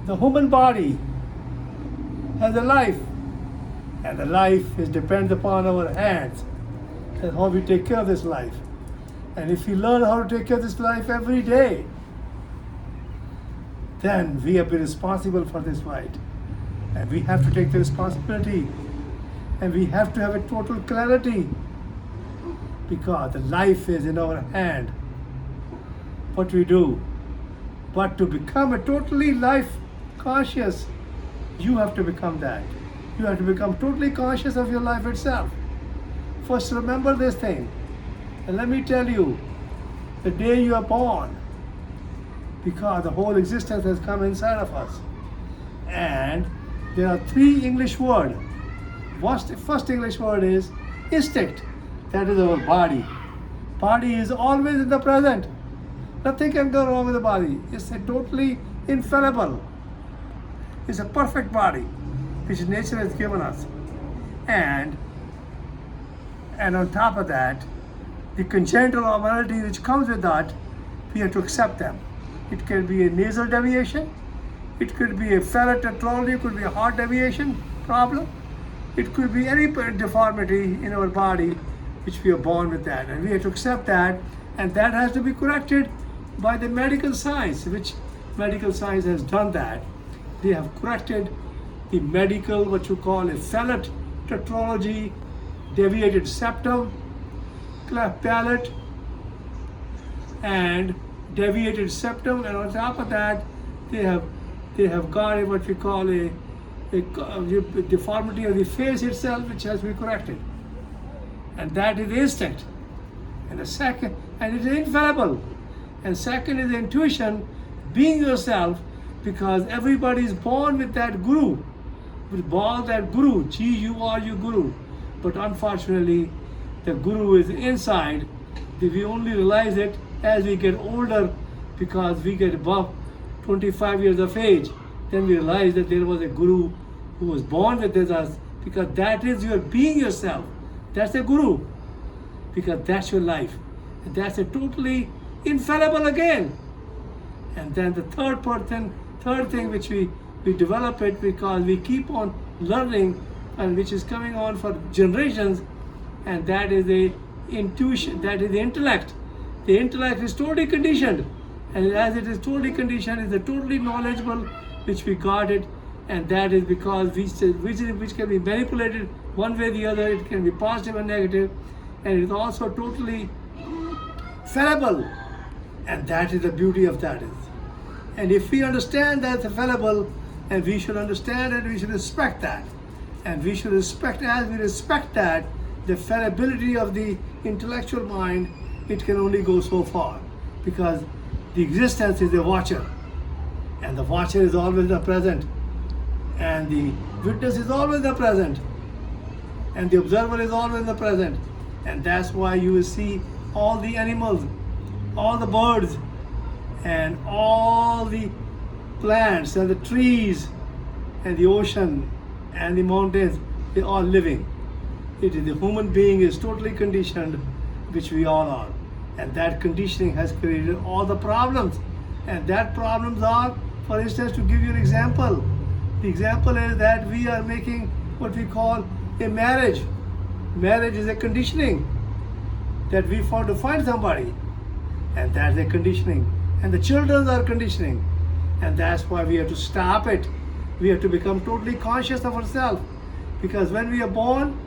The human body has a life, and the life is depends upon our hands and how we take care of this life. And if we learn how to take care of this life every day, then we have been responsible for this right. And we have to take the responsibility. And we have to have a total clarity, because the life is in our hand. What we do. But to become a totally life conscious, you have to become that. You have to become totally conscious of your life itself. First, remember this thing. And let me tell you, the day you are born, because the whole existence has come inside of us. And there are three English words. First English word is instinct. That is our body. Body is always in the present. Nothing can go wrong with the body. It's a totally infallible. It's a perfect body which nature has given us. And on top of that, the congenital abnormality which comes with that, we have to accept them. It can be a nasal deviation, it could be a ferret tetralogy, it could be a heart deviation problem, it could be any deformity in our body which we are born with that. And we have to accept that, and that has to be corrected by the medical science, which medical science has done that. They have corrected the medical, what you call a ferret tetralogy, deviated septum, cleft palate, and deviated septum, and on top of that, they have got what we call a deformity of the face itself, which has to be corrected, and that is instinct. And the second, and it is infallible. And second is intuition, being yourself, because everybody is born with that guru, G-U-R-U, guru. But unfortunately, the guru is inside. We only realize it as we get older, because we get above 25 years of age. Then we realize that there was a guru who was born with us, because that is your being yourself. That's a guru, because that's your life. And that's a totally infallible again. And then the third thing which we develop it, because we keep on learning, and which is coming on for generations, and that is the intuition, that is the intellect. The intellect is totally conditioned, and as it is totally conditioned, it's a totally knowledgeable, which we got it, and that is because which can be manipulated one way or the other. It can be positive and negative, and it's also totally fallible, and that is the beauty of that is. And if we understand that it's fallible, and we should understand it, we should respect that, and we should respect, as we respect that, the fallibility of the intellectual mind, it can only go so far, because the existence is a watcher, and the watcher is always the present, and the witness is always the present, and the observer is always the present. And that's why you will see all the animals, all the birds, and all the plants and the trees and the ocean and the mountains, they're all living. It is the human being is totally conditioned, which we all are. And that conditioning has created all the problems. And that problems are, for instance, to give you an example. The example is that we are making what we call a marriage. Marriage is a conditioning that we want to find somebody. And that's a conditioning. And the children are conditioning. And that's why we have to stop it. We have to become totally conscious of ourselves. Because when we are born,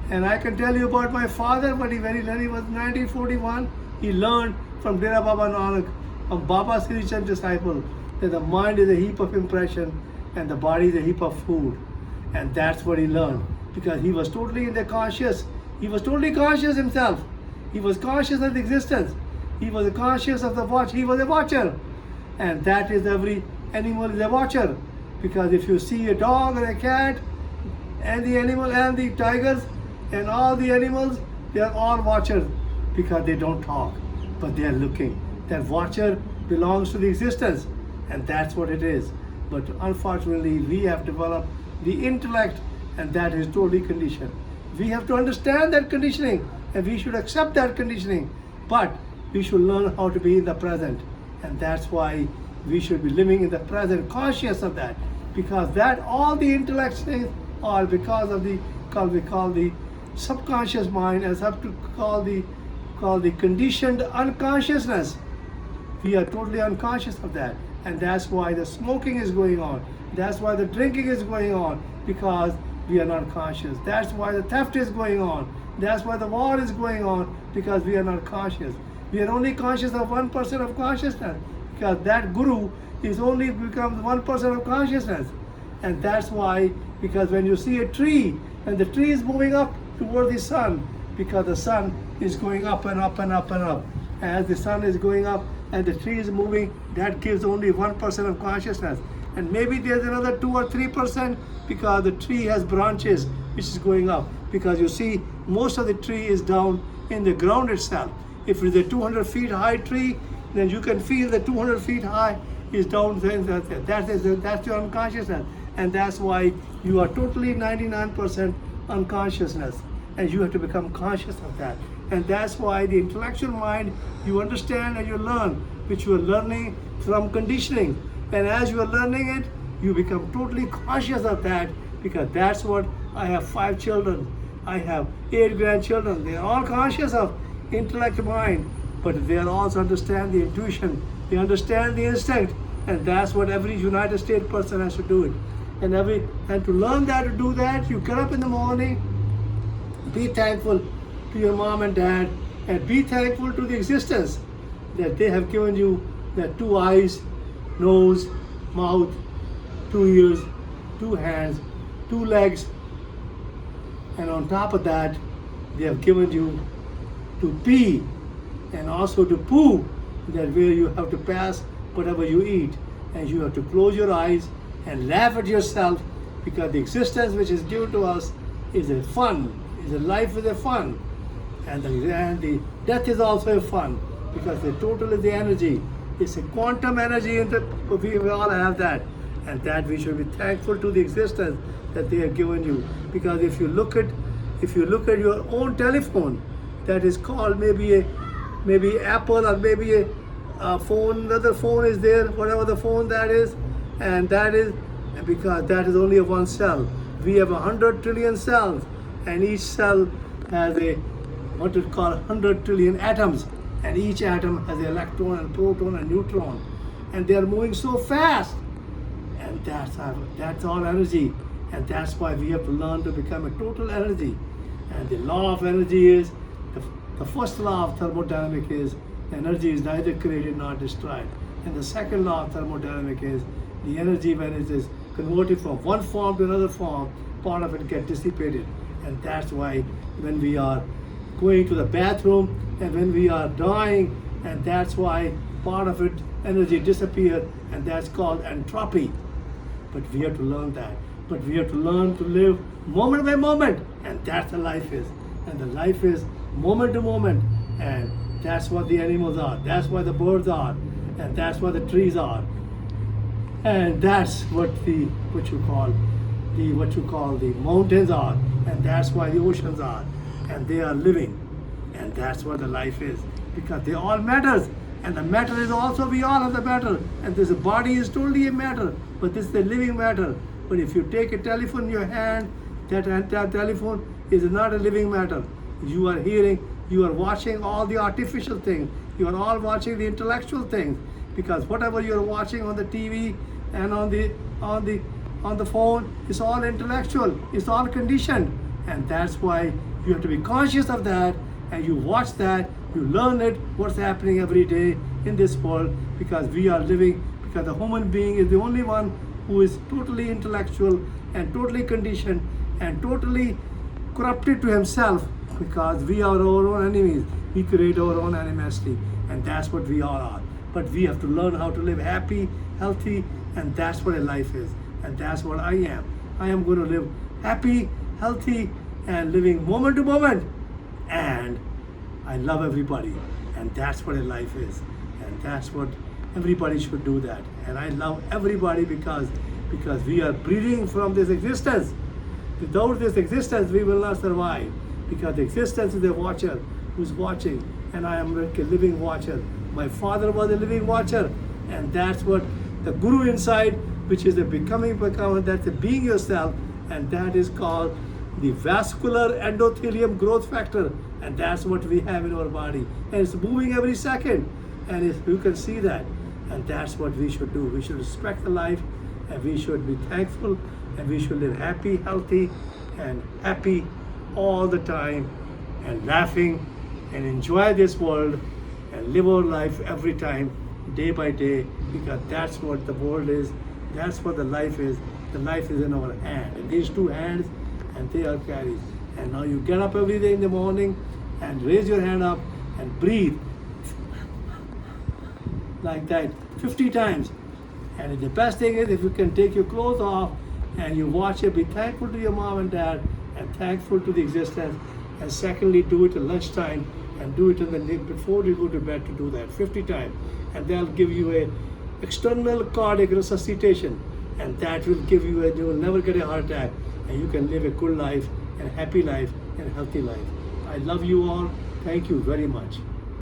and I can tell you about my father, but when he was 1941, he learned from Dera Baba Nanak, a Baba Sri Chand disciple, that the mind is a heap of impression and the body is a heap of food. And that's what he learned, because he was totally in the conscious. He was totally conscious himself. He was conscious of the existence. He was conscious of the watch. He was a watcher. And that is, every animal is a watcher. Because if you see a dog or a cat, and the animal and the tigers and all the animals, they are all watchers, because they don't talk, but they are looking. That watcher belongs to the existence, and that's what it is. But unfortunately, we have developed the intellect, and that is totally conditioned. We have to understand that conditioning, and we should accept that conditioning, but we should learn how to be in the present. And that's why we should be living in the present, conscious of that, because that all the intellect things are because of the we call the subconscious mind, as have to call the conditioned unconsciousness. We are totally unconscious of that, and that's why the smoking is going on. That's why the drinking is going on, because we are not conscious. That's why the theft is going on. That's why the war is going on, because we are not conscious. We are only conscious of 1% of consciousness, because that guru is only becomes 1% of consciousness. And that's why, because when you see a tree, and the tree is moving up toward the sun, because the sun is going up and up and up and up. As the sun is going up and the tree is moving, that gives only 1% of consciousness. And maybe there's another 2 or 3% because the tree has branches which is going up. Because you see, most of the tree is down in the ground itself. If it's a 200 feet high tree, then you can feel the 200 feet high is down there. That's your unconsciousness. And that's why you are totally 99% unconsciousness. And you have to become conscious of that. And that's why the intellectual mind, you understand and you learn, which you are learning from conditioning. And as you are learning it, you become totally conscious of that, because that's what I have 5 children. I have 8 grandchildren. They are all conscious of intellect mind, but they also understand the intuition. They understand the instinct. And that's what every United States person has to do it. And to learn that, to do that, you get up in the morning, be thankful to your mom and dad, and be thankful to the existence that they have given you, that 2 eyes, nose, mouth, 2 ears, 2 hands, 2 legs, and on top of that, they have given you to pee and also to poo, that where you have to pass whatever you eat, and you have to close your eyes and laugh at yourself, because the existence which is due to us is a fun, is a life with a fun, and the death is also a fun, because the total is the energy. It's a quantum energy, and we all have that, and that we should be thankful to the existence that they have given you. Because if you look at your own telephone, that is called maybe Apple, or maybe a phone, another phone is there, whatever the phone that is, and that is because that is only a one cell. We have 100 trillion cells, and each cell has what we call 100 trillion atoms, and each atom has an electron and proton and neutron, and they are moving so fast, and that's all energy, and that's why we have to learn to become a total energy. And the law of energy is the first law of thermodynamics is energy is neither created nor destroyed, and the second law of thermodynamics is the energy, when it is converted from one form to another form, part of it gets dissipated. And that's why when we are going to the bathroom and when we are dying, and that's why part of it energy disappears, and that's called entropy. But we have to learn that. But we have to learn to live moment by moment, and that's the life is. And the life is moment to moment, and that's what the animals are. That's what the birds are, and that's what the trees are. And that's what you call the mountains are, and that's why the oceans are, and they are living, and that's what the life is, because they all matters, and the matter is also, we all have the matter, and this body is totally a matter, but this is the living matter. But if you take a telephone in your hand, that telephone is not a living matter. You are hearing, you are watching all the artificial things, you are all watching the intellectual things, because whatever you are watching on the TV and on the phone, it's all intellectual, it's all conditioned, and that's why you have to be conscious of that, and you watch that, you learn it, what's happening every day in this world, because we are living, because the human being is the only one who is totally intellectual and totally conditioned and totally corrupted to himself, because we are our own enemies. We create our own animosity, and that's what we all are. But we have to learn how to live happy, healthy, and that's what a life is. And that's what I am. I am going to live happy, healthy, and living moment to moment. And I love everybody. And that's what a life is. And that's what everybody should do that. And I love everybody because we are breathing from this existence. Without this existence, we will not survive. Because the existence is a watcher who's watching. And I am a living watcher. My father was a living watcher. And that's what the guru inside, which is the becoming, that's the being yourself, and that is called the vascular endothelium growth factor, and that's what we have in our body, and it's moving every second, and you can see that, and that's what we should do. We should respect the life, and we should be thankful, and we should live happy, healthy, and happy all the time, and laughing, and enjoy this world, and live our life every time, day by day, because that's what the world is, that's what the life is. The life is in our hand, and these two hands, and they are carried. And now you get up every day in the morning and raise your hand up and breathe like that 50 times. And the best thing is if you can take your clothes off and you watch it, be thankful to your mom and dad and thankful to the existence. And secondly, do it at lunchtime and do it in the before you go to bed, to do that 50 times. And they'll give you a external cardiac resuscitation, and that will give you you will never get a heart attack, and you can live a good life and a happy life and a healthy life. I love you all. Thank you very much.